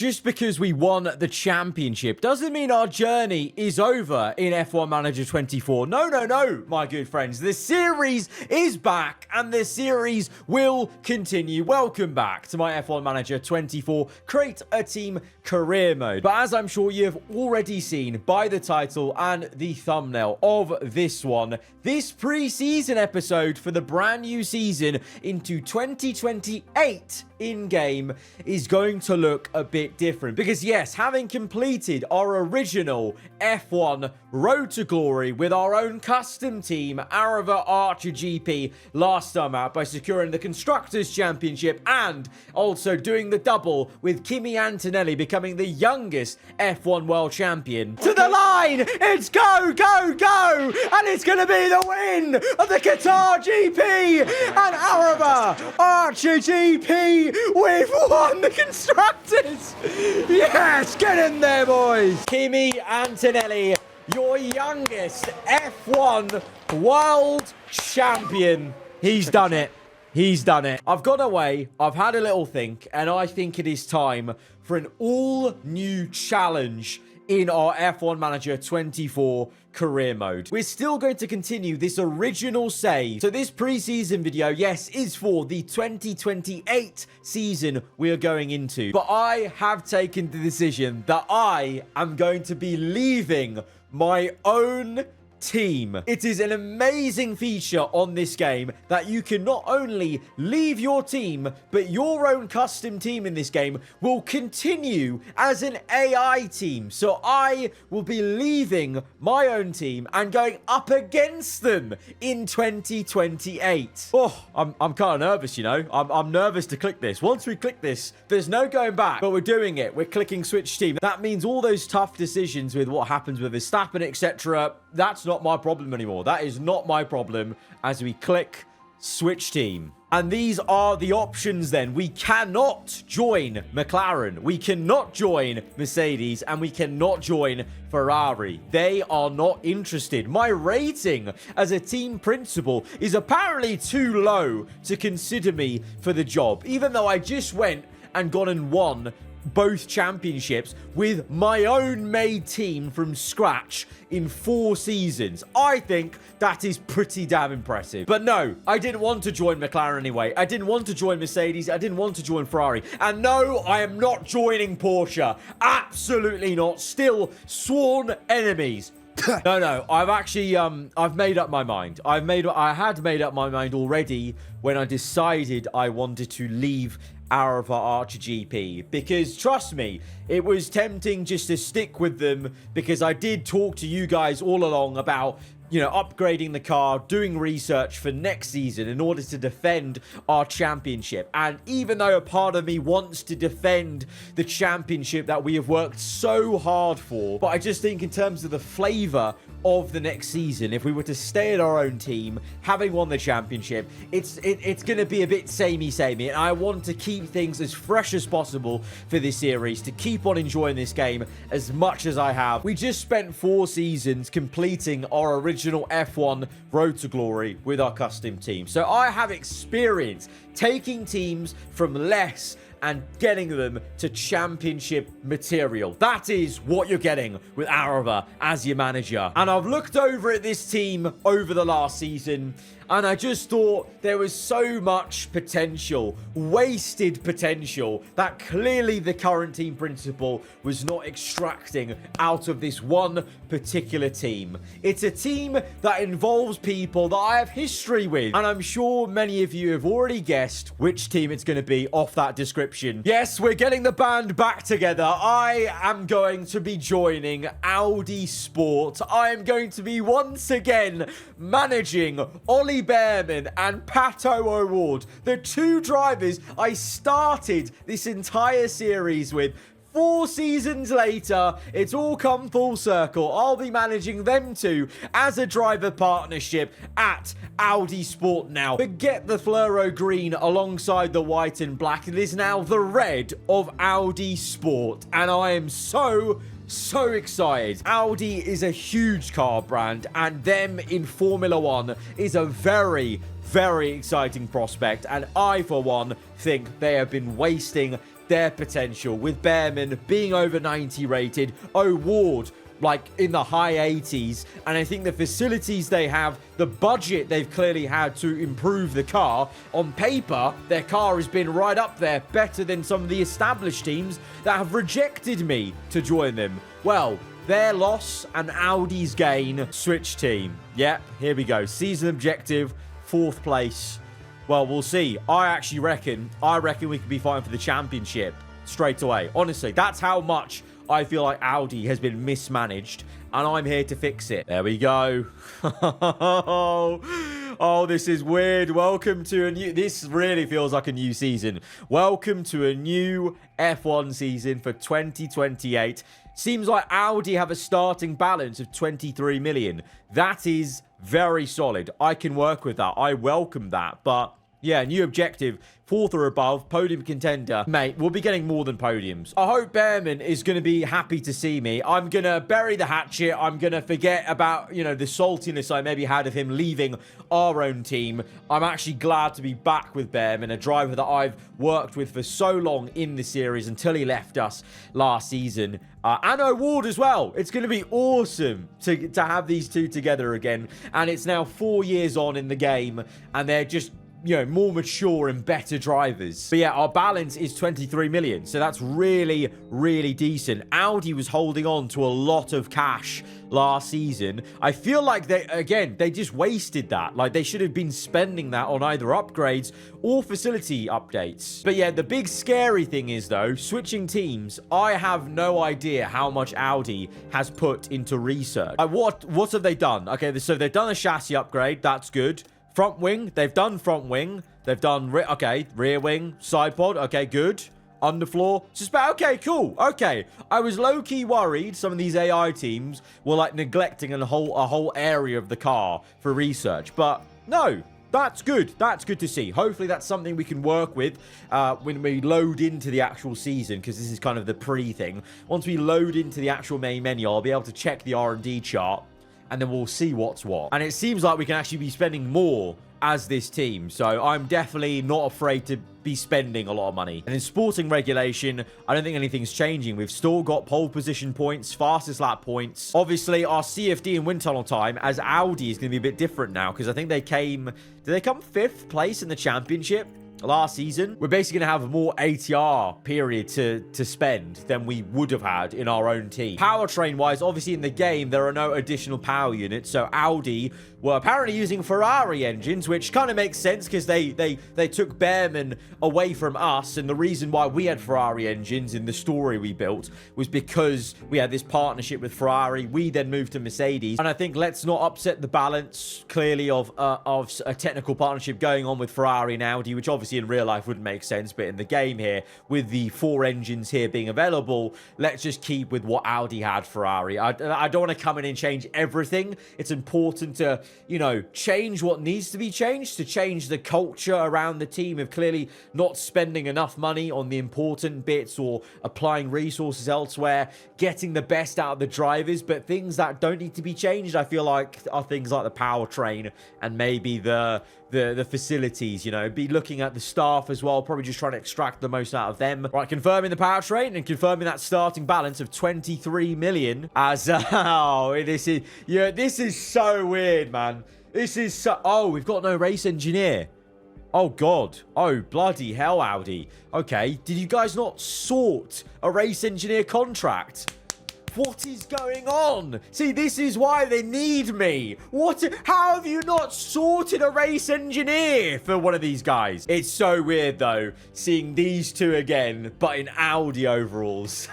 Just because we won the championship doesn't mean our journey is over in F1 Manager 24. No, no, no, my good friends. The series is back and the series will continue. Welcome back to my F1 Manager 24 Create a Team career mode. But as I'm sure you've already seen by the title and the thumbnail of this one, this pre-season episode for the brand new season into 2028 in-game is going to look a bit different. Because yes, having completed our original F1 Road to Glory with our own custom team, Aarava Archer GP, last summer by securing the Constructors' Championship and also doing the double with Kimi Antonelli becoming the youngest F1 World Champion. To the line! It's go, go, go! And it's going to be the win of the Qatar GP! And Aarava Archer GP, we've won the Constructors! Yes, get in there, boys! Kimi Antonelli, your youngest F1 World Champion. He's done it. He's done it. I've gone away, I've had a little think, and I think it is time for an all-new challenge in our F1 Manager 24 career mode. We're still going to continue this original save. So this pre-season video, yes, is for the 2028 season we are going into. But I have taken the decision that I am going to be leaving my own team. It is an amazing feature on this game that you can not only leave your team, but your own custom team in this game will continue as an AI team. So I will be leaving my own team and going up against them in 2028. Oh, I'm kind of nervous, you know. I'm nervous to click this. Once we click this, there's no going back, but we're doing it. We're clicking switch team. That means all those tough decisions with what happens with Verstappen, etc., that's not my problem anymore. That is not my problem as we click switch team. And these are the options then. We cannot join McLaren. We cannot join Mercedes. And we cannot join Ferrari. They are not interested. My rating as a team principal is apparently too low to consider me for the job. Even though I just went and gone and won both championships with my own made team from scratch in 4 seasons. I think that is pretty damn impressive. But no, I didn't want to join McLaren anyway. I didn't want to join Mercedes. I didn't want to join Ferrari. And no, I am not joining Porsche. Absolutely not. Still sworn enemies. No, I've actually, I've made up my mind. I had made up my mind already when I decided I wanted to leave Aarava Archer GP, because trust me, it was tempting just to stick with them, because I did talk to you guys all along about, you know, upgrading the car, doing research for next season in order to defend our championship. And even though a part of me wants to defend the championship that we have worked so hard for, but I just think in terms of the flavor of the next season, if we were to stay at our own team, having won the championship, it's going to be a bit samey, and I want to keep things as fresh as possible for this series, to keep on enjoying this game as much as I have. We just spent 4 seasons completing our original F1 Road to Glory with our custom team. So I have experience taking teams from less and getting them to championship material. That is what you're getting with Aarava as your manager. And I've looked over at this team over the last season, and I just thought there was so much potential, wasted potential, that clearly the current team principal was not extracting out of this one particular team. It's a team that involves people that I have history with, and I'm sure many of you have already guessed which team it's going to be off that description. Yes, we're getting the band back together. I am going to be joining Audi Sport. I am going to be once again managing Ollie Behrman and Pato O'Ward, the 2 drivers I started this entire series with. 4 seasons later, it's all come full circle. I'll be managing them 2 as a driver partnership at Audi Sport now. Forget the fluoro green alongside the white and black. It is now the red of Audi Sport, and I am so excited. Audi is a huge car brand, and them in Formula 1 is a very exciting prospect, and I for one think they have been wasting their potential with Behrman being over 90 rated, O'Ward like in the high 80s, and I think the facilities they have, the budget they've clearly had to improve the car, on paper, their car has been right up there, better than some of the established teams that have rejected me to join them. Well, their loss and Audi's gain, switch team. Yep, here we go. Season objective, 4th place. Well, we'll see. I reckon we could be fighting for the championship straight away. Honestly, that's how much I feel like Audi has been mismanaged, and I'm here to fix it. There we go. Oh, this is weird. Welcome to a new... This really feels like a new season. Welcome to a new F1 season for 2028. Seems like Audi have a starting balance of 23 million. That is very solid. I can work with that. I welcome that, but... yeah, new objective, 4th or above, podium contender. Mate, we'll be getting more than podiums. I hope Behrman is going to be happy to see me. I'm going to bury the hatchet. I'm going to forget about, you know, the saltiness I maybe had of him leaving our own team. I'm actually glad to be back with Behrman, a driver that I've worked with for so long in the series until he left us last season. And O'Ward as well. It's going to be awesome to have these two together again. And it's now 4 years on in the game, and they're just... you know, more mature and better drivers. But yeah, our balance is 23 million. So that's really, really decent. Audi was holding on to a lot of cash last season. I feel like they just wasted that. Like, they should have been spending that on either upgrades or facility updates. But yeah, the big scary thing is, though, switching teams, I have no idea how much Audi has put into research. What have they done? Okay, so they've done a chassis upgrade. That's good. Front wing, they've done front wing. They've done, rear wing, side pod. Okay, good. Underfloor. Okay, cool. Okay. I was low-key worried some of these AI teams were, like, neglecting a whole area of the car for research. But, no. That's good. That's good to see. Hopefully, that's something we can work with when we load into the actual season, because this is kind of the pre-thing. Once we load into the actual main menu, I'll be able to check the R&D chart, and then we'll see what's what. And it seems like we can actually be spending more as this team. So I'm definitely not afraid to be spending a lot of money. And in sporting regulation, I don't think anything's changing. We've still got pole position points, fastest lap points. Obviously, our CFD and wind tunnel time as Audi is going to be a bit different now, because I think they came... did they come 5th place in the championship last season? We're basically going to have a more ATR period to spend than we would have had in our own team. Powertrain wise, obviously in the game there are no additional power units, so Audi were apparently using Ferrari engines, which kind of makes sense because they took Behrman away from us, and the reason why we had Ferrari engines in the story we built was because we had this partnership with Ferrari. We then moved to Mercedes, and I think let's not upset the balance clearly of a technical partnership going on with Ferrari and Audi, which obviously in real life wouldn't make sense, but in the game here, with the 4 engines here being available, let's just keep with what Audi had Ferrari. I don't want to come in and change everything. It's important to, you know, change what needs to be changed, to change the culture around the team of clearly not spending enough money on the important bits or applying resources elsewhere, getting the best out of the drivers. But things that don't need to be changed, I feel like, are things like the powertrain and maybe the facilities, you know, be looking at the staff as well, probably just trying to extract the most out of them. Right, confirming the powertrain and confirming that starting balance of 23 million as, this is so weird, man. This is so, we've got no race engineer. Oh, God. Oh, bloody hell, Audi. Okay, did you guys not sort a race engineer contract? What is going on? See, this is why they need me. How have you not sorted a race engineer for one of these guys? It's so weird, though, seeing these two again, but in Audi overalls.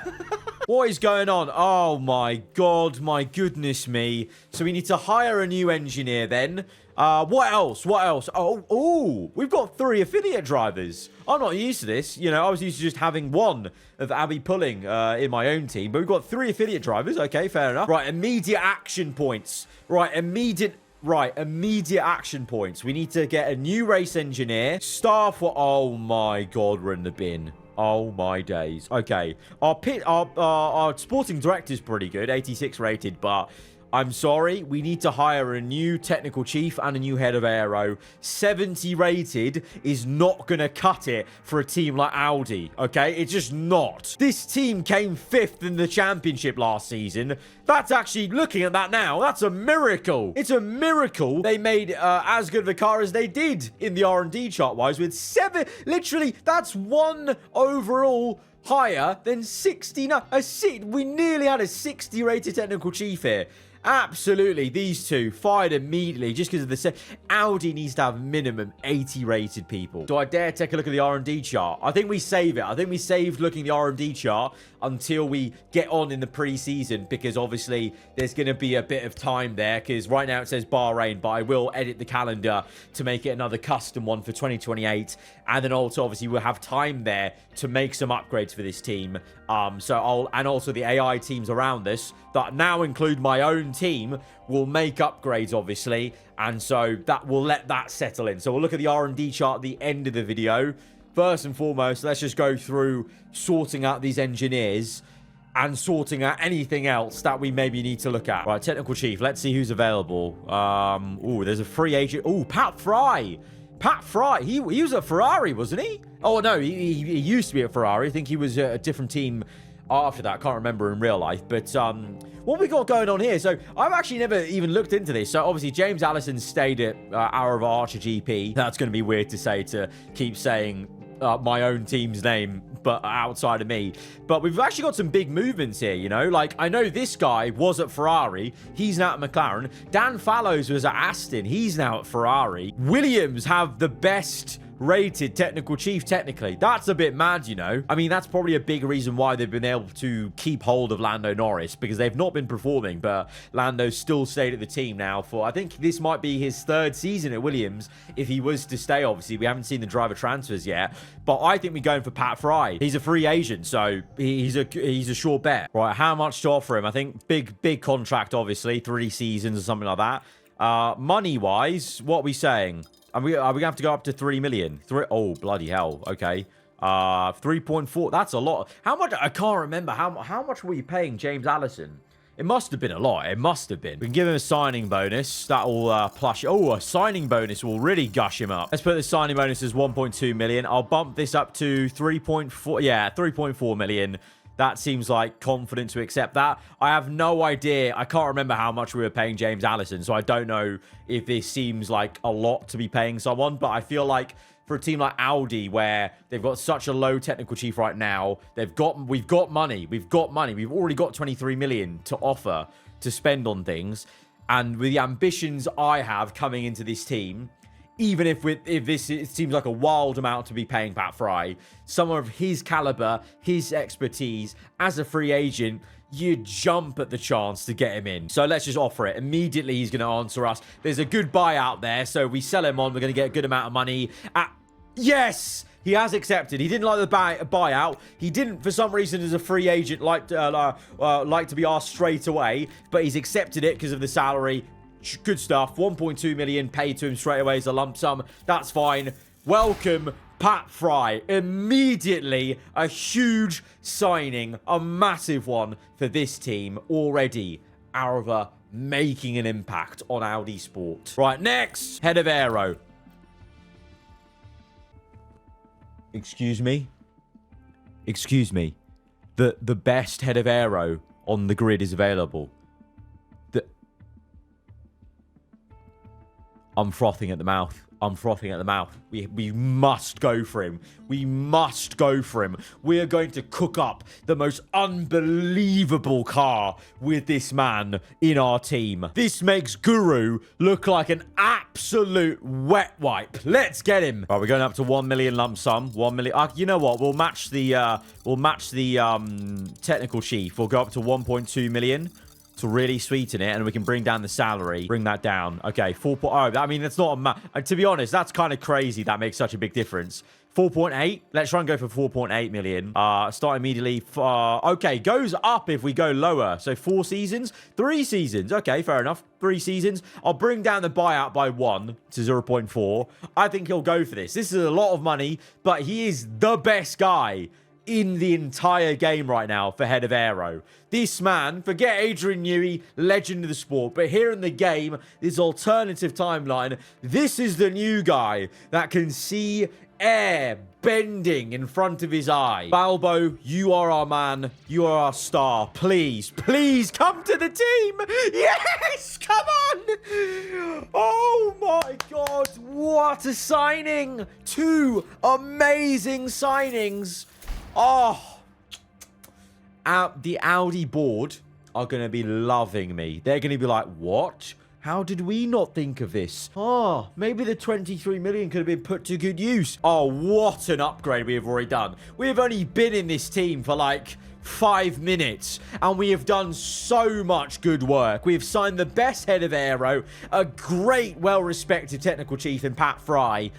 What is going on? Oh, my God. My goodness me. So we need to hire a new engineer then. What else? What else? Oh, we've got 3 affiliate drivers. I'm not used to this. You know, I was used to just having 1 of Abby pulling in my own team, but we've got 3 affiliate drivers. Okay, fair enough. Right, immediate action points. Right, immediate action points. We need to get a new race engineer. Staff, oh my God, we're in the bin. Oh my days. Okay, our sporting director's pretty good, 86 rated, but I'm sorry, we need to hire a new technical chief and a new head of aero. 70 rated is not going to cut it for a team like Audi, okay? It's just not. This team came 5th in the championship last season. That's actually, looking at that now, that's a miracle. It's a miracle they made as good of a car as they did in the R&D chart-wise with 7. Literally, that's 1 overall higher than 69. We nearly had a 60 rated technical chief here. Absolutely, these two fired immediately just because of the Audi needs to have minimum 80 rated people. Do I dare take a look at the R&D chart? I think we save it. I think we saved looking at the R&D chart until we get on in the preseason, because obviously there's going to be a bit of time there, because right now it says Bahrain, but I will edit the calendar to make it another custom one for 2028, and then also obviously we'll have time there to make some upgrades for this team. And also the AI teams around this that now include my own team will make upgrades, obviously, and so that will let that settle in. So we'll look at the R&D chart at the end of the video. First and foremost, let's just go through sorting out these engineers and sorting out anything else that we maybe need to look at. Right, technical chief, let's see who's available. Oh, there's a free agent. Oh, Pat Fry. Pat Fry, he was at Ferrari, wasn't he? Oh, no, he used to be at Ferrari. I think he was at a different team after that. I can't remember in real life. But what we got going on here? So I've actually never even looked into this. So obviously James Allison stayed at aarava Archer GP. That's going to be weird to say, to keep saying my own team's name, but outside of me. But we've actually got some big movements here, you know? Like, I know this guy was at Ferrari. He's now at McLaren. Dan Fallows was at Aston. He's now at Ferrari. Williams have the best rated technical chief, technically. That's a bit mad, you know? I mean, that's probably a big reason why they've been able to keep hold of Lando Norris, because they've not been performing, but Lando still stayed at the team now for, I think this might be his 3rd season at Williams, if he was to stay, obviously. We haven't seen the driver transfers yet, but I think we're going for Pat Fry. He's a free agent, so he's a sure bet. Right, how much to offer him? I think big contract, obviously, 3 seasons or something like that. Money-wise, what are we saying? Are we going to have to go up to 3 million? Oh, bloody hell. Okay. 3.4. That's a lot. How much? I can't remember. How much were you paying James Allison? It must have been a lot. It must have been. We can give him a signing bonus. That'll plush. Oh, a signing bonus will really gush him up. Let's put the signing bonus as 1.2 million. I'll bump this up to 3.4. Yeah, 3.4 million. That seems like confident to accept that. I have no idea. I can't remember how much we were paying James Allison, so I don't know if this seems like a lot to be paying someone, but I feel like for a team like Audi, where they've got such a low technical chief right now, we've got money. We've already got 23 million to offer to spend on things, and with the ambitions I have coming into this team, even if this it seems like a wild amount to be paying Pat Fry, someone of his caliber, his expertise as a free agent, you jump at the chance to get him in. So let's just offer it. Immediately, he's going to answer us. There's a good buyout there, so we sell him on. We're going to get a good amount of money. Yes! He has accepted. He didn't like the buyout. He didn't, for some reason, as a free agent, like to be asked straight away, but he's accepted it because of the salary. Good stuff. 1.2 million paid to him straight away as a lump sum. That's fine. Welcome, Pat Fry. Immediately, a huge signing, a massive one for this team already. Aarava making an impact on Audi Sport. Right, next, head of aero. Excuse me? Excuse me. The best head of aero on the grid is available. I'm frothing at the mouth. I'm frothing at the mouth. We must go for him. We must go for him. We are going to cook up the most unbelievable car with this man in our team. This makes Guru look like an absolute wet wipe. Let's get him. Right, we're going up to 1 million lump sum. 1 million. You know what? We'll match the technical chief. We'll go up to 1.2 million. To really sweeten it, and we can bring down the salary. Bring that down. Okay, 4.0. I mean, that's not to be honest, that's kind of crazy. That makes such a big difference. 4.8. Let's try and go for 4.8 million. Start immediately. Okay, goes up if we go lower. So 4 seasons, 3 seasons. Okay, fair enough. 3 seasons. I'll bring down the buyout by 1 to 0.4. I think he'll go for this. This is a lot of money, but he is the best guy in the entire game right now for head of aero. This man, forget Adrian Newey, legend of the sport, but here in the game, this alternative timeline, this is the new guy that can see air bending in front of his eye. Balbo, you are our man. You are our star. Please, please come to the team. Yes, come on. Oh my God, what a signing. 2 amazing signings. Oh, the Audi board are going to be loving me. They're going to be like, what? How did we not think of this? Oh, maybe the 23 million could have been put to good use. Oh, what an upgrade we have already done. We have only been in this team for like 5 minutes, and we have done so much good work. We have signed the best head of aero, a great, well-respected technical chief in Pat Fry.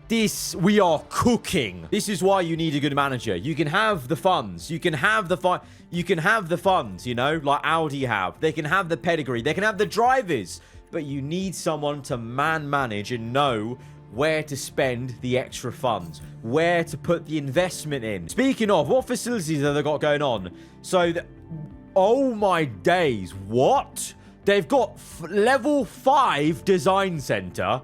We are cooking. This is why you need a good manager. You can have the funds. You can have the funds, you know, like Audi have. They can have the pedigree. They can have the drivers. But you need someone to manage and know where to spend the extra funds, where to put the investment in. Speaking of, what facilities have they got going on? So, oh my days, what? They've got level 5 design center.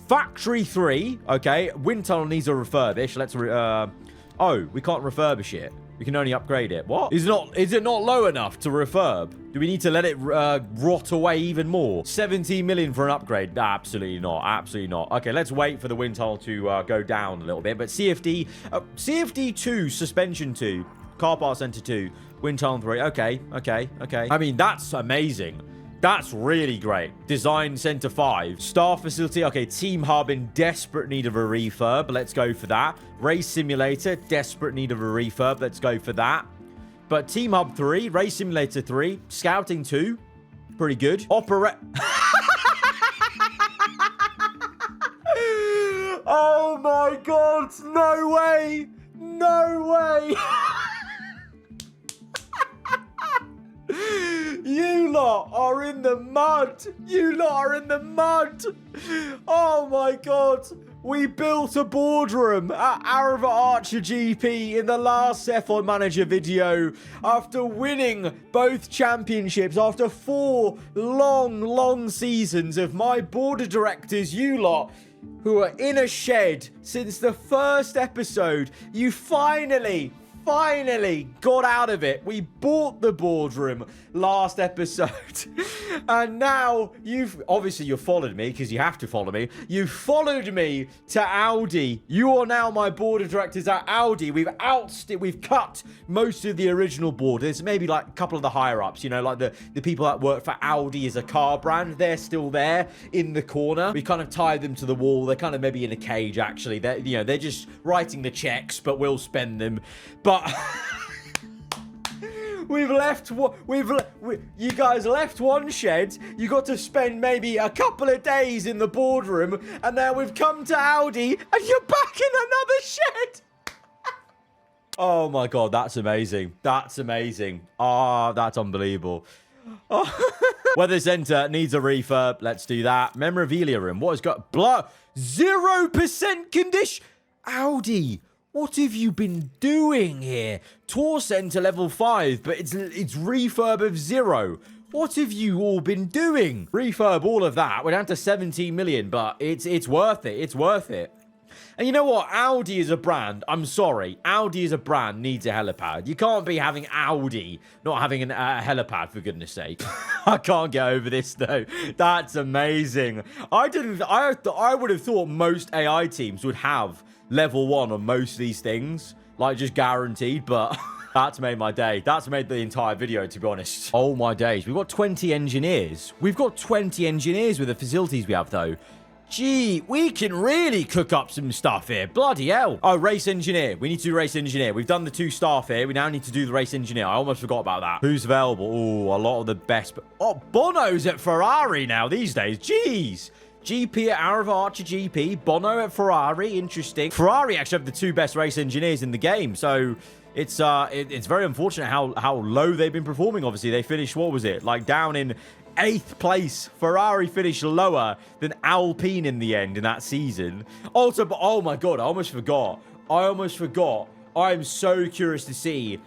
Factory 3, okay. Wind tunnel needs a refurbish. Let's oh, we can't refurbish it. We can only upgrade it. What? Is it not low enough to refurb? Do we need to let it rot away even more? 17 million for an upgrade? Absolutely not. Absolutely not. Okay, let's wait for the wind tunnel to go down a little bit. But CFD, CFD 2, suspension 2, car part center 2, wind tunnel 3. Okay. I mean, that's amazing. That's really great. Design Center 5. Star Facility. Okay, Team Hub in desperate need of a refurb. Let's go for that. Race Simulator. Desperate need of a refurb. Let's go for that. But Team Hub 3. Race Simulator 3. Scouting 2. Pretty good. Oh my God. No way. No way. You lot are in the mud. You lot are in the mud. Oh my God. We built a boardroom at Aarava Archer GP in the last F1 Manager video after winning both championships, after 4 long seasons of my board of directors, you lot, who are in a shed since the first episode. You finally got out of it. We bought the boardroom last episode. And now you've followed me, because you have to follow me. You followed me to Audi. You are now my board of directors at Audi. We've cut most of the original board. There's maybe like a couple of the higher ups, you know, like the people that work for Audi as a car brand. They're still there in the corner. We kind of tied them to the wall. They're kind of maybe in a cage, actually. They're just writing the checks, but we'll spend them. But you guys left one shed. You got to spend maybe a couple of days in the boardroom, and now we've come to Audi, and you're back in another shed. Oh my God, that's amazing. That's amazing. Ah, that's unbelievable. Oh. Weather center needs a refurb. Let's do that. Memorabilia room. What has got 0% condition? Audi. What have you been doing here? Tour center level 5, but it's refurb of 0. What have you all been doing? Refurb all of that. We're down to 17 million, but it's worth it. It's worth it. And you know what? Audi is a brand. I'm sorry. Audi is a brand needs a helipad. You can't be having Audi not having a helipad, for goodness sake. I can't get over this, though. That's amazing. I would have thought most AI teams would have level 1 on most of these things, like just guaranteed, but that's made my day. That's made the entire video, to be honest. Oh my days. We've got 20 engineers. We've got 20 engineers with the facilities we have, though. Gee, we can really cook up some stuff here. Bloody hell. Oh, race engineer. We need to do race engineer. We've done the 2 staff here. We now need to do the race engineer. I almost forgot about that. Who's available? Oh, a lot of the best. Oh, Bono's at Ferrari now these days. Jeez. GP at Aarava Archer GP. Bono at Ferrari. Interesting. Ferrari actually have the 2 best race engineers in the game. So it's very unfortunate how low they've been performing. Obviously, they finished, what was it? Like down in 8th place. Ferrari finished lower than Alpine in the end in that season. Also, oh my God, I almost forgot. I'm so curious to see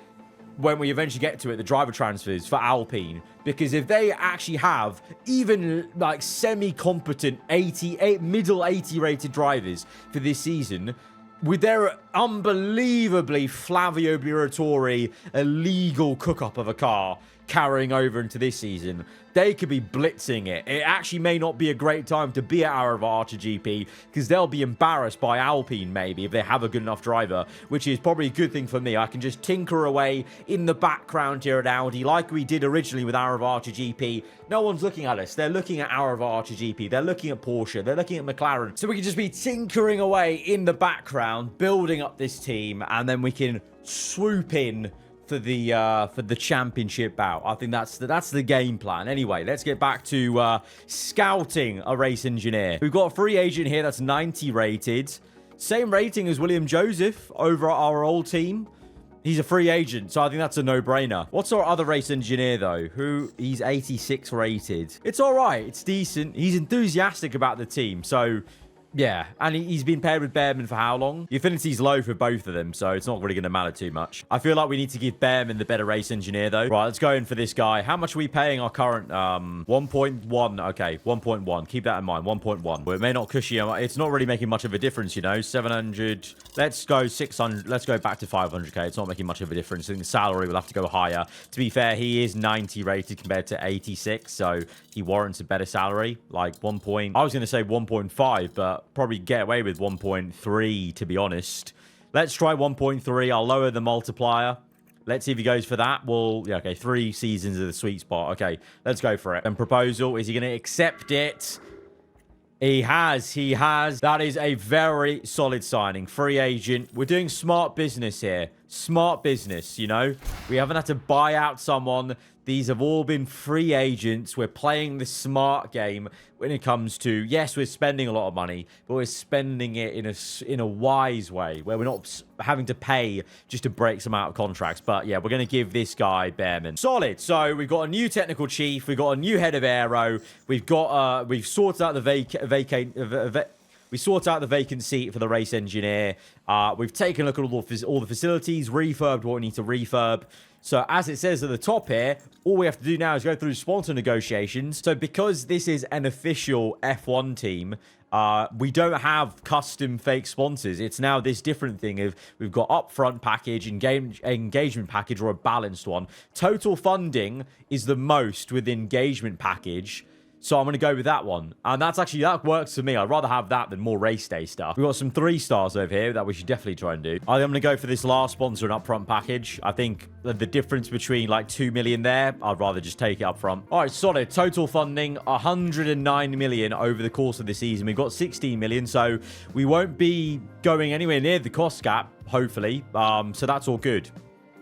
when we eventually get to it, the driver transfers for Alpine, because if they actually have even like semi-competent middle 80 rated drivers for this season, with their unbelievably Flavio Briatore illegal cook-up of a car carrying over into this season, they could be blitzing it. It actually may not be a great time to be at aarava Archer GP, because they'll be embarrassed by Alpine maybe if they have a good enough driver, which is probably a good thing for me. I can just tinker away in the background here at Audi like we did originally with aarava Archer GP. No one's looking at us. They're looking at aarava Archer GP. They're looking at Porsche. They're looking at McLaren. So we can just be tinkering away in the background, building up this team, and then we can swoop in for the championship bout. I think that's the game plan. Anyway, let's get back to scouting a race engineer. We've got a free agent here that's 90 rated. Same rating as William Joseph over at our old team. He's a free agent, so I think that's a no-brainer. What's our other race engineer, though? He's 86 rated. It's all right. It's decent. He's enthusiastic about the team, so yeah, and he's been paired with Behrman for how long? The affinity's low for both of them, so it's not really going to matter too much. I feel like we need to give Behrman the better race engineer, though. Right, let's go in for this guy. How much are we paying our current? 1.1. Okay, 1.1. Keep that in mind, 1.1. Well, it may not cushy. It's not really making much of a difference, you know. 700. Let's go 600. Let's go back to 500k. It's not making much of a difference. I think the salary will have to go higher. To be fair, he is 90 rated compared to 86, so he warrants a better salary. Like I was going to say 1.5, but probably get away with 1.3, to be honest. Let's try 1.3. I'll lower the multiplier. Let's see if he goes for that. Well, yeah, okay, 3 seasons of the sweet spot. Okay, let's go for it. And proposal, is he going to accept it? He has. That is a very solid signing. Free agent. We're doing smart business here. Smart business, you know? We haven't had to buy out someone. These have all been free agents. We're playing the smart game when it comes to, yes, we're spending a lot of money, but we're spending it in a wise way where we're not having to pay just to break some out of contracts. But yeah, we're going to give this guy Behrman. Solid. So we've got a new technical chief. We've got a new head of aero. We've sorted out the we sort out the vacant seat for the race engineer. We've taken a look at all the facilities, refurbed what we need to refurb. So as it says at the top here, all we have to do now is go through sponsor negotiations. So because this is an official F1 team, we don't have custom fake sponsors. It's now this different thing of we've got upfront package, engagement package, or a balanced one. Total funding is the most with engagement package. So I'm going to go with that one. And that works for me. I'd rather have that than more race day stuff. We've got some 3 stars over here that we should definitely try and do. I'm going to go for this last sponsor and upfront package. I think the difference between like 2 million there, I'd rather just take it up front. All right, solid. Total funding, 109 million over the course of the season. We've got 16 million, so we won't be going anywhere near the cost cap, hopefully. So that's all good.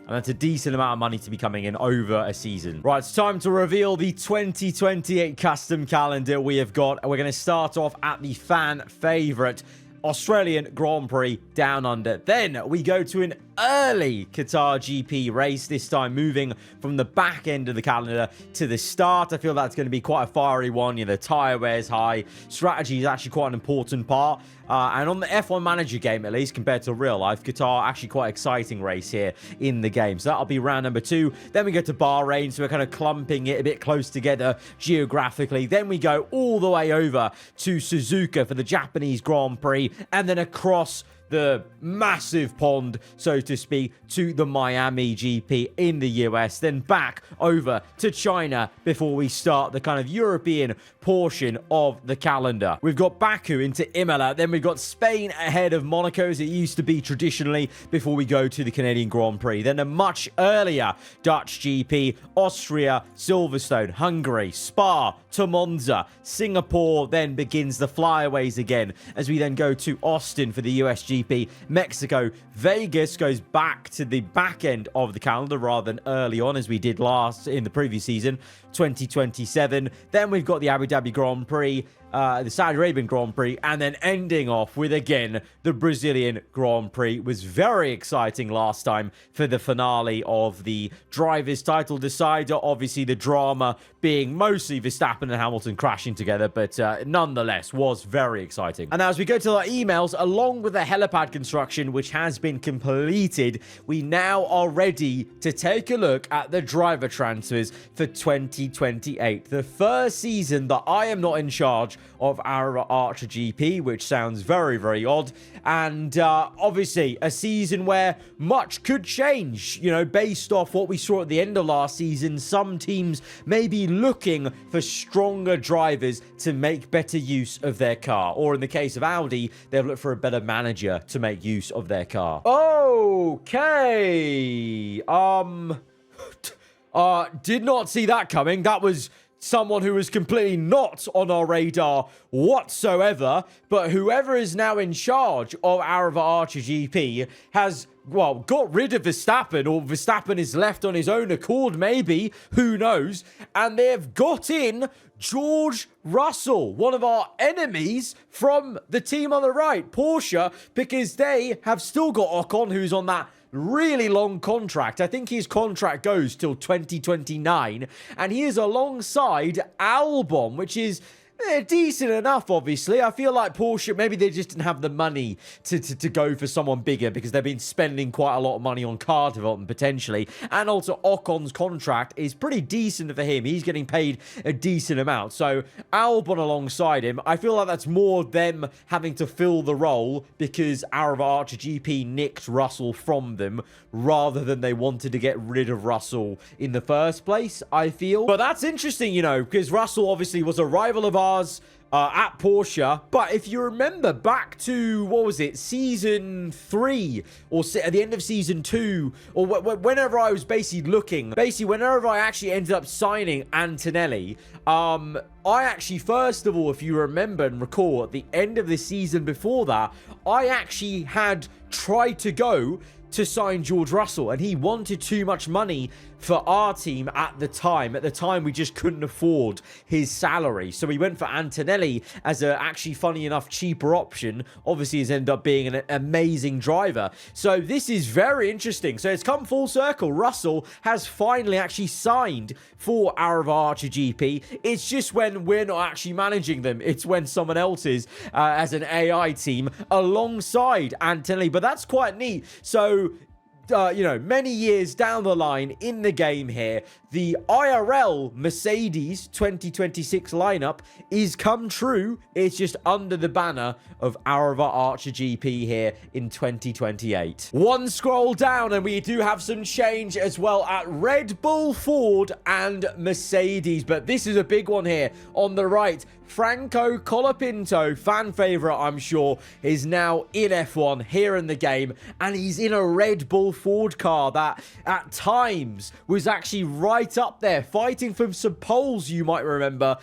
And that's a decent amount of money to be coming in over a season. Right, it's time to reveal the 2028 custom calendar we have got. And we're going to start off at the fan favorite Australian Grand Prix Down Under. Then we go to an early Qatar GP race, this time moving from the back end of the calendar to the start. I feel that's going to be quite a fiery one. You know, the tyre wear's high. Strategy is actually quite an important part. And on the F1 Manager game, at least, compared to real life, Qatar, actually quite exciting race here in the game. So that'll be round number 2. Then we go to Bahrain, so we're kind of clumping it a bit close together geographically. Then we go all the way over to Suzuka for the Japanese Grand Prix, and then across the massive pond, so to speak, to the Miami GP in the US, then back over to China before we start the kind of European portion of the calendar. We've got Baku into Imola, then we've got Spain ahead of Monaco, as it used to be traditionally, before we go to the Canadian Grand Prix. Then a much earlier Dutch GP, Austria, Silverstone, Hungary, Spa, to Monza, Singapore then begins the flyaways again, as we then go to Austin for the US GP, Mexico, Vegas goes back to the back end of the calendar rather than early on as we did last in the previous season, 2027. Then we've got the Abu Dhabi Grand Prix, the Saudi Arabian Grand Prix, and then ending off with, again, the Brazilian Grand Prix. It was very exciting last time for the finale of the Drivers' Title Decider. Obviously, the drama being mostly Verstappen and Hamilton crashing together, but nonetheless was very exciting. And as we go to our emails, along with the helipad construction, which has been completed, we now are ready to take a look at the driver transfers for 2028. The first season that I am not in charge of aarava Archer GP, which sounds very, very odd. And obviously, a season where much could change, you know, based off what we saw at the end of last season. Some teams may be looking for stronger drivers to make better use of their car. Or in the case of Audi, they've looked for a better manager to make use of their car. Okay. Did not see that coming. That was someone who was completely not on our radar whatsoever. But whoever is now in charge of aarava Archer GP has, well, got rid of Verstappen, or Verstappen is left on his own accord, maybe. Who knows? And they've got in George Russell, one of our enemies from the team on the right, Porsche, because they have still got Ocon, who's on that really long contract. I think his contract goes till 2029, and he is alongside Albon, which is decent enough, obviously. I feel like Porsche, maybe they just didn't have the money to go for someone bigger, because they've been spending quite a lot of money on car development, potentially. And also, Ocon's contract is pretty decent for him. He's getting paid a decent amount. So, Albon alongside him, I feel like that's more them having to fill the role, because aarava Archer GP nicked Russell from them, rather than they wanted to get rid of Russell in the first place, I feel. But that's interesting, you know, because Russell obviously was a rival of ours at Porsche. But if you remember back to, what was it, season 3, or at the end of season 2, or whenever I was whenever I actually ended up signing Antonelli, I actually, first of all, if you remember and recall, at the end of the season before that, I actually had tried to go to sign George Russell, and he wanted too much money for our team at the time. At the time, we just couldn't afford his salary. So we went for Antonelli as a, actually, funny enough, cheaper option. Obviously, he's ended up being an amazing driver. So this is very interesting. So it's come full circle. Russell has finally actually signed for aarava Archer GP. It's just when we're not actually managing them. It's when someone else is, as an AI team, alongside Antonelli. But that's quite neat. So, you know, many years down the line in the game here, the IRL Mercedes 2026 lineup is come true. It's just under the banner of aarava Archer GP here in 2028. One scroll down and we do have some change as well at Red Bull, Ford and Mercedes. But this is a big one here on the right. Franco Colapinto, fan favorite, I'm sure, is now in F1 here in the game, and he's in a Red Bull Ford car that at times was actually right up there, fighting for some poles, you might remember,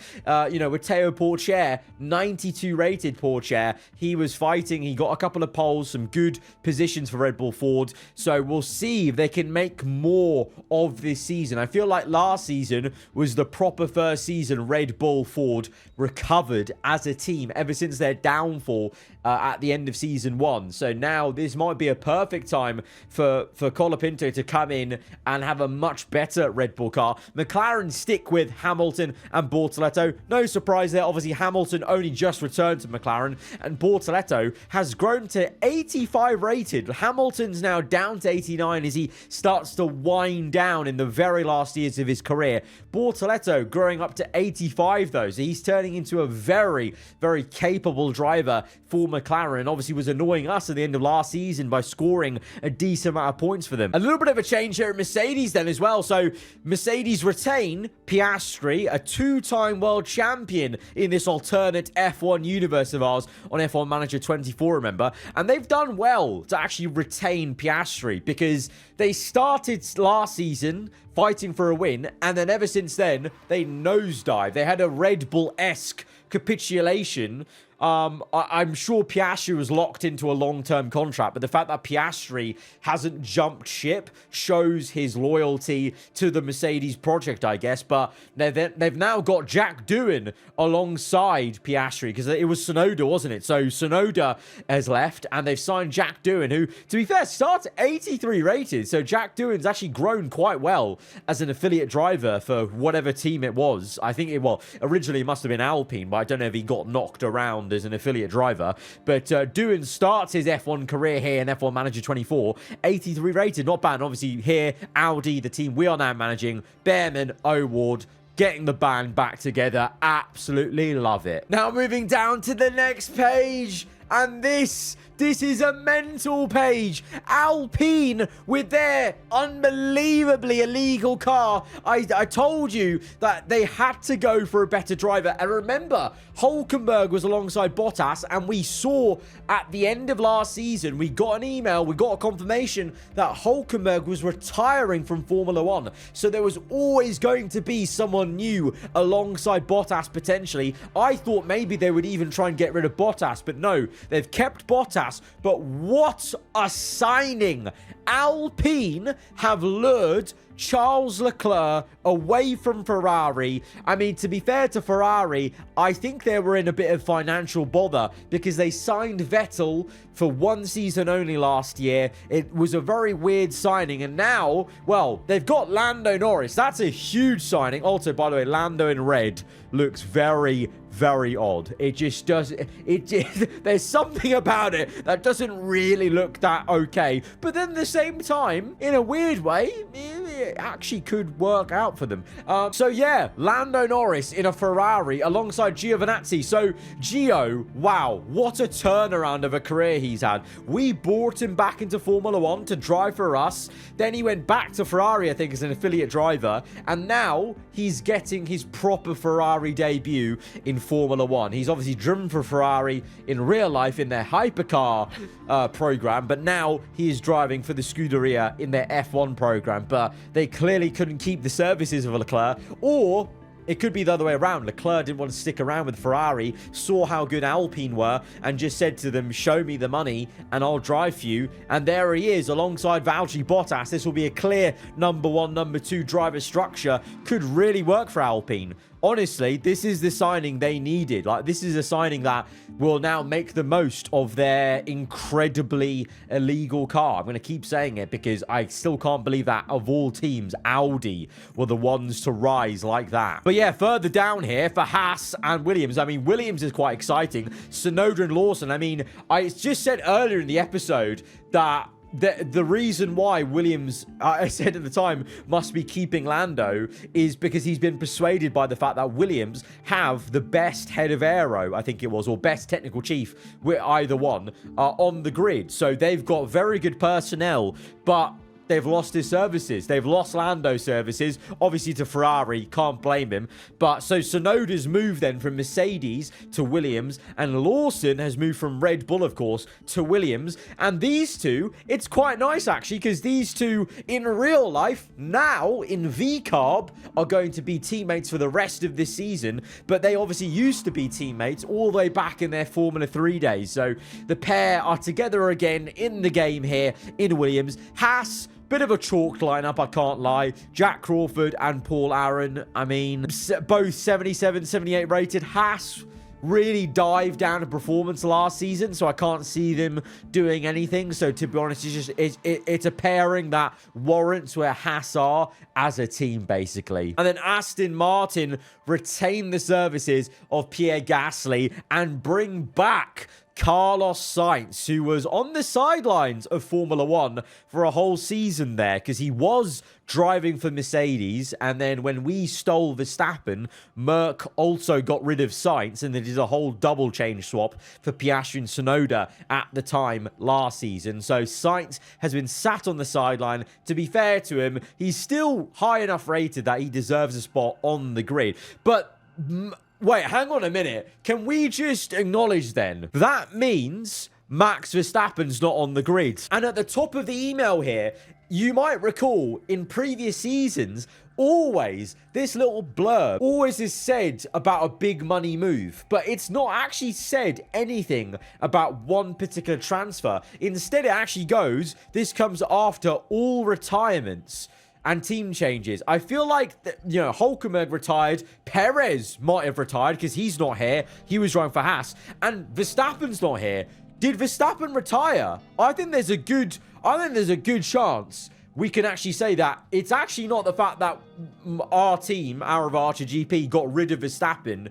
you know, with Teo Porcher, 92 rated Porcher. He was fighting, he got a couple of poles, some good positions for Red Bull Ford, so we'll see if they can make more of this season. I feel like last season was the proper first season Red Bull Ford recovered as a team ever since their downfall at the end of season 1. So now this might be a perfect time for Colapinto to come in and have a much better Red Bull car. McLaren stick with Hamilton and Bortoleto. No surprise there. Obviously, Hamilton only just returned to McLaren, and Bortoleto has grown to 85 rated. Hamilton's now down to 89 as he starts to wind down in the very last years of his career. Bortoleto growing up to 85 though, so he's turning into a very, very capable driver for McLaren. Obviously was annoying us at the end of last season by scoring a decent amount of points for them. A little bit of a change here at Mercedes then as well. So Mercedes retain Piastri, a two-time world champion in this alternate F1 universe of ours on F1 Manager 24, remember? And they've done well to actually retain Piastri, because they started last season fighting for a win, and then ever since then, they nosedive. They had a Red Bull-esque capitulation I'm sure Piastri was locked into a long-term contract, but the fact that Piastri hasn't jumped ship shows his loyalty to the Mercedes project, I guess. But they've now got Jack Doohan alongside Piastri, because it was Tsunoda, wasn't it? So Tsunoda has left, and they've signed Jack Doohan, who, to be fair, starts 83 rated. So Jack Doohan's actually grown quite well as an affiliate driver for whatever team it was. I think originally it must have been Alpine, but I don't know if he got knocked around as an affiliate driver. But Doohan starts his F1 career here in F1 Manager 24, 83 rated, not bad. And obviously here, Audi, the team we are now managing, Behrman, O'Ward, getting the band back together. Absolutely love it. Now moving down to the next page, and this is a mental page. Alpine with their unbelievably illegal car. I told you that they had to go for a better driver. And remember, Hülkenberg was alongside Bottas, and we saw at the end of last season, we got an email, we got a confirmation that Hülkenberg was retiring from Formula 1. So there was always going to be someone new alongside Bottas potentially. I thought maybe they would even try and get rid of Bottas, but no, they've kept Bottas. But what a signing! Alpine have lured Charles Leclerc away from Ferrari. I mean, to be fair to Ferrari, I think they were in a bit of financial bother because they signed Vettel for one season only last year. It was a very weird signing, and now, well, they've got Lando Norris. That's a huge signing. Also, by the way, Lando in red looks very, very odd. It just doesn't, there's something about it that doesn't really look that okay. But then at the same time, in a weird way, it actually could work out for them. So yeah, Lando Norris in a Ferrari alongside Giovinazzi. So Gio, wow, what a turnaround of a career he's had. We brought him back into Formula 1 to drive for us. Then he went back to Ferrari, I think, as an affiliate driver. And now he's getting his proper Ferrari debut in Formula 1. He's obviously driven for Ferrari in real life in their hypercar program, but now he is driving for the Scuderia in their F1 program. But they clearly couldn't keep the services of Leclerc, or it could be the other way around. Leclerc didn't want to stick around with Ferrari, saw how good Alpine were, and just said to them, show me the money and I'll drive for you. And there he is alongside Valtteri Bottas. This will be a clear number one, number two driver structure. Could really work for Alpine. Honestly, this is the signing they needed. Like, this is a signing that will now make the most of their incredibly illegal car. I'm going to keep saying it because I still can't believe that, of all teams, Audi were the ones to rise like that. But yeah, further down here for Haas and Williams. I mean, Williams is quite exciting. Tsunoda and Lawson. I mean, I just said earlier in the episode that the reason why Williams, I said at the time, must be keeping Lando is because he's been persuaded by the fact that Williams have the best head of aero, I think it was, or best technical chief, with either one, on the grid. So they've got very good personnel, but they've lost his services. They've lost Lando's services, obviously to Ferrari. Can't blame him. But so Tsunoda's moved then from Mercedes to Williams, and Lawson has moved from Red Bull, of course, to Williams. And these two, it's quite nice actually, because these two in real life now in VCarb are going to be teammates for the rest of this season. But they obviously used to be teammates all the way back in their Formula 3 days. So the pair are together again in the game here in Williams. Haas, bit of a chalked lineup, I can't lie. Jack Crawford and Paul Aaron, I mean, both 77, 78 rated. Haas really dived down in performance last season, so I can't see them doing anything. So to be honest, it's a pairing that warrants where Haas are as a team, basically. And then Aston Martin retain the services of Pierre Gasly and bring back Carlos Sainz, who was on the sidelines of Formula 1 for a whole season there, because he was driving for Mercedes, and then when we stole Verstappen, Merck also got rid of Sainz, and they did a whole double change swap for Piastri and Tsunoda at the time last season. So Sainz has been sat on the sideline. To be fair to him, he's still high enough rated that he deserves a spot on the grid. But wait, hang on a minute. Can we just acknowledge then that means Max Verstappen's not on the grid? And at the top of the email here, you might recall in previous seasons, always, this little blurb always is said about a big money move, but it's not actually said anything about one particular transfer. Instead, it actually goes, this comes after all retirements and team changes. I feel like, Hulkenberg retired. Perez might have retired because he's not here. He was driving for Haas. And Verstappen's not here. Did Verstappen retire? I think there's a good chance we can actually say that it's actually not the fact that our team, aarava Archer GP, got rid of Verstappen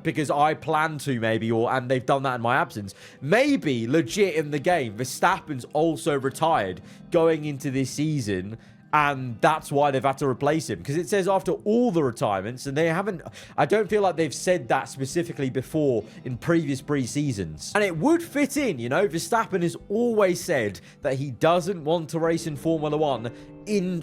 because I planned to, maybe, and they've done that in my absence. Maybe, legit in the game, Verstappen's also retired going into this season, and that's why they've had to replace him. Because it says after all the retirements, and they haven't... I don't feel like they've said that specifically before in previous pre-seasons. And it would fit in, Verstappen has always said that he doesn't want to race in Formula 1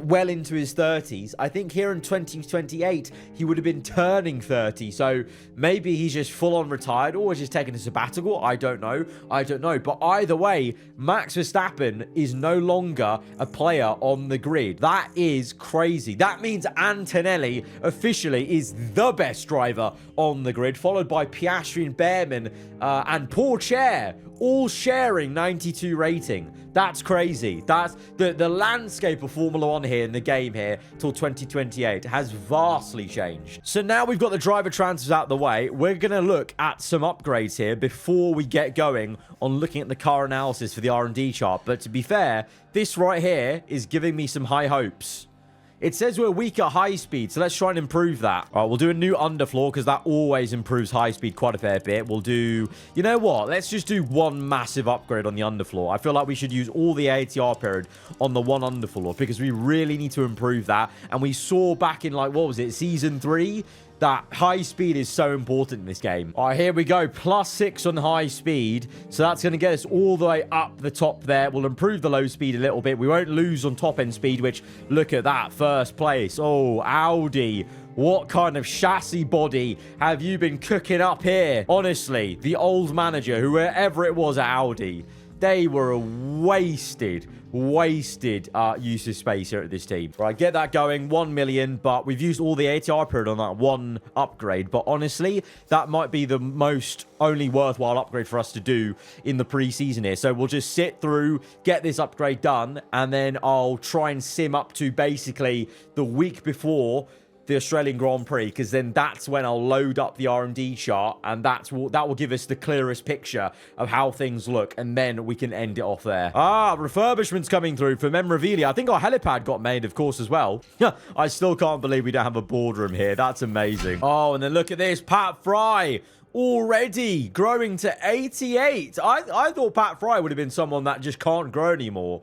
well into his 30s. I think here in 2028 he would have been turning 30, so maybe he's just full on retired or just taking a sabbatical. I don't know, but either way, Max Verstappen is no longer a player on the grid. That is crazy. That means Antonelli officially is the best driver on the grid, followed by Piastri and Behrman and Pourchaire, all sharing 92 rating. That's crazy. That's the landscape of Formula 1 here in the game here till 2028 has vastly changed. So now we've got the driver transfers out the way, we're going to look at some upgrades here before we get going on looking at the car analysis for the R&D chart. But to be fair, this right here is giving me some high hopes. It says we're weak at high speed, so let's try and improve that. All right, we'll do a new underfloor because that always improves high speed quite a fair bit. We'll do... You know what? Let's just do one massive upgrade on the underfloor. I feel like we should use all the ATR period on the one underfloor because we really need to improve that. And we saw back in, like, what was it, Season 3? That high speed is so important in this game. All right, here we go. +6 on high speed. So that's going to get us all the way up the top there. We'll improve the low speed a little bit. We won't lose on top end speed, which, look at that, first place. Oh, Audi. What kind of chassis body have you been cooking up here? Honestly, the old manager, whoever it was at Audi, they were wasted use of space here at this team. Right, get that going. 1 million, but we've used all the ATR period on that one upgrade. But honestly, that might be the most only worthwhile upgrade for us to do in the preseason here. So we'll just sit through, get this upgrade done, and then I'll try and sim up to basically the week before the Australian Grand Prix, because then that's when I'll load up the R&D chart, and that will give us the clearest picture of how things look, and then we can end it off there. Refurbishments coming through for Memorabilia. I think our helipad got made, of course, as well. I still can't believe we don't have a boardroom here. That's amazing. Oh, and then look at this. Pat Fry already growing to 88. I thought Pat Fry would have been someone that just can't grow anymore.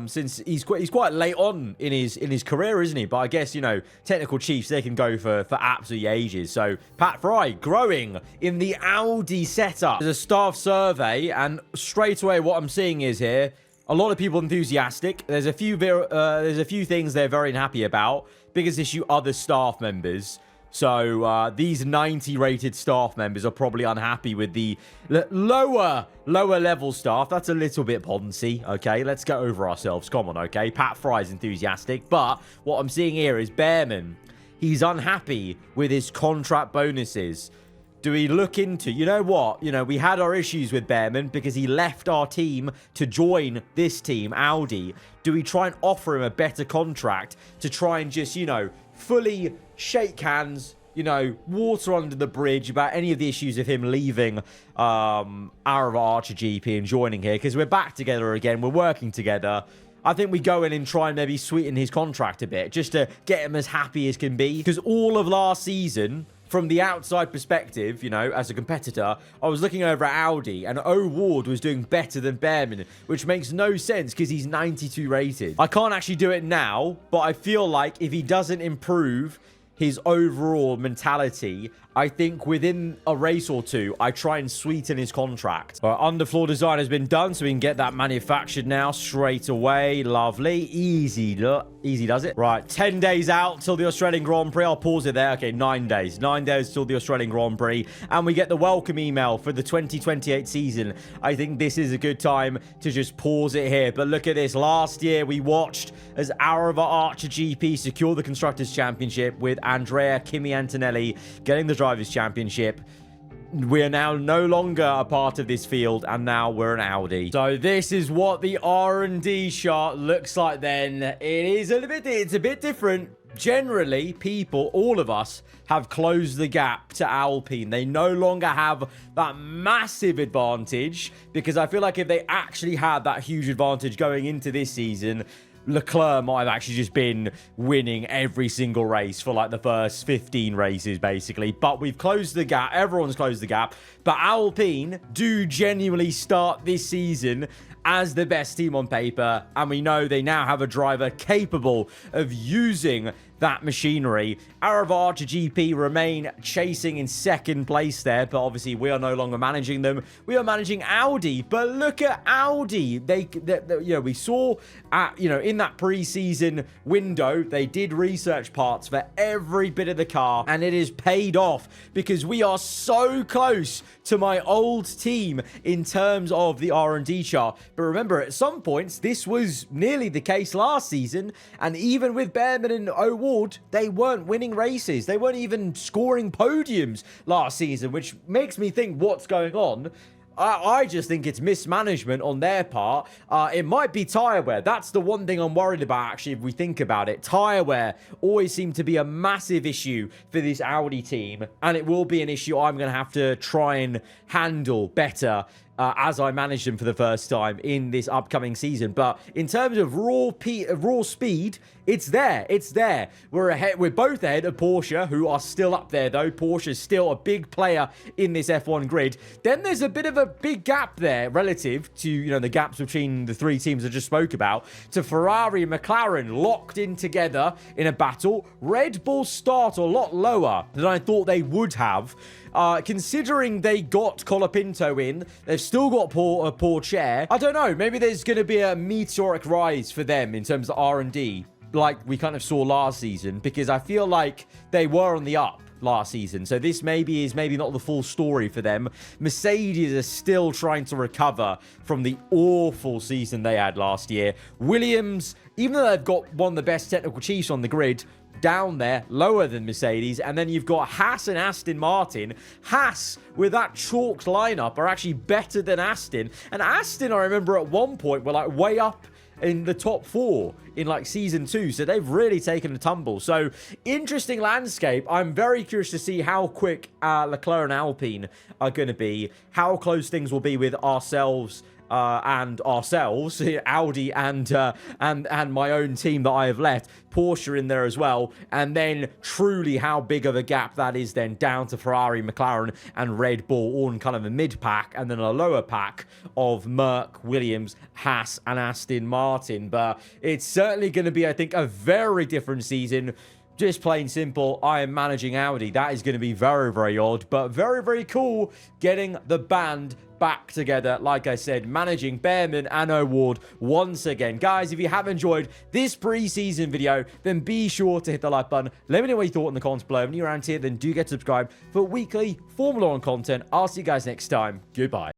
Since he's quite late on in his career, isn't he? But I guess, technical chiefs, they can go for absolutely ages. So Pat Fry growing in the Audi setup. There's a staff survey, and straight away what I'm seeing is here a lot of people enthusiastic. There's a few things they're very unhappy about. Biggest issue, other staff members. So these 90 rated staff members are probably unhappy with the lower level staff. That's a little bit poncy, okay? Let's get over ourselves. Come on, okay? Pat Fry's enthusiastic. But what I'm seeing here is Behrman. He's unhappy with his contract bonuses. Do we look into... You know what? We had our issues with Behrman because he left our team to join this team, Audi. Do we try and offer him a better contract to try and just, fully shake hands, water under the bridge about any of the issues of him leaving aarava Archer GP and joining here, because we're back together again, we're working together. I think we go in and try and maybe sweeten his contract a bit, just to get him as happy as can be, because all of last season, from the outside perspective, as a competitor, I was looking over at Audi, and O'Ward was doing better than Behrman, which makes no sense because he's 92 rated. I can't actually do it now, but I feel like if he doesn't improve his overall mentality, I think within a race or two, I try and sweeten his contract. All right, underfloor design has been done, so we can get that manufactured now straight away. Lovely. Easy does it. Right, 10 days out till the Australian Grand Prix. I'll pause it there. Okay, 9 days. 9 days till the Australian Grand Prix. And we get the welcome email for the 2028 season. I think this is a good time to just pause it here. But look at this. Last year, we watched as Aarava Archer GP secure the Constructors' Championship with Andrea Kimi Antonelli getting the Drivers' Championship. We are now no longer a part of this field, and now we're an Audi. So this is what the R&D chart looks like then. It's a bit different. Generally, people, all of us, have closed the gap to Alpine. They no longer have that massive advantage, because I feel like if they actually had that huge advantage going into this season, Leclerc might have actually just been winning every single race for like the first 15 races, basically. But we've closed the gap. Everyone's closed the gap. But Alpine do genuinely start this season as the best team on paper. And we know they now have a driver capable of using that machinery. Aarava Archer GP remain chasing in second place there, but obviously we are no longer managing them. We are managing Audi. But look at Audi. We saw in that pre-season window, they did research parts for every bit of the car, and it is paid off because we are so close to my old team in terms of the R&D chart. But remember, at some points, this was nearly the case last season, and even with Behrman and O'Ward, they weren't winning races. They weren't even scoring podiums last season, which makes me think, what's going on? I just think it's mismanagement on their part. It might be tyre wear. That's the one thing I'm worried about, actually, if we think about it. Tyre wear always seemed to be a massive issue for this Audi team, and it will be an issue I'm going to have to try and handle better as I manage them for the first time in this upcoming season. But in terms of raw speed, it's there. It's there. We're both ahead of Porsche, who are still up there, though. Porsche is still a big player in this F1 grid. Then there's a bit of a big gap there relative to, the gaps between the three teams I just spoke about, to Ferrari and McLaren locked in together in a battle. Red Bull start a lot lower than I thought they would have. Considering they got Colapinto in, they've still got a poor chair. I don't know. Maybe there's going to be a meteoric rise for them in terms of R&D, like we kind of saw last season, because I feel like they were on the up last season. So this is maybe not the full story for them. Mercedes are still trying to recover from the awful season they had last year. Williams, even though they've got one of the best technical chiefs on the grid, down there, lower than Mercedes. And then you've got Haas and Aston Martin. Haas, with that chalked lineup, are actually better than Aston. And Aston, I remember at one point, were like way up in the top 4 in like season 2. So they've really taken a tumble. So interesting landscape. I'm very curious to see how quick Leclerc and Alpine are going to be, how close things will be with ourselves, Audi and my own team that I have left, Porsche in there as well, and then truly how big of a gap that is then down to Ferrari, McLaren and Red Bull, all in kind of a mid pack, and then a lower pack of Merc, Williams, Haas and Aston Martin. But it's certainly going to be, I think, a very different season. Just plain simple, I am managing Audi. That is going to be very, very odd, but very, very cool getting the band back together. Like I said, managing Behrman and O'Ward once again. Guys, if you have enjoyed this pre-season video, then be sure to hit the like button. Let me know what you thought in the comments below. If you're around here, then do get subscribed for weekly Formula 1 content. I'll see you guys next time. Goodbye.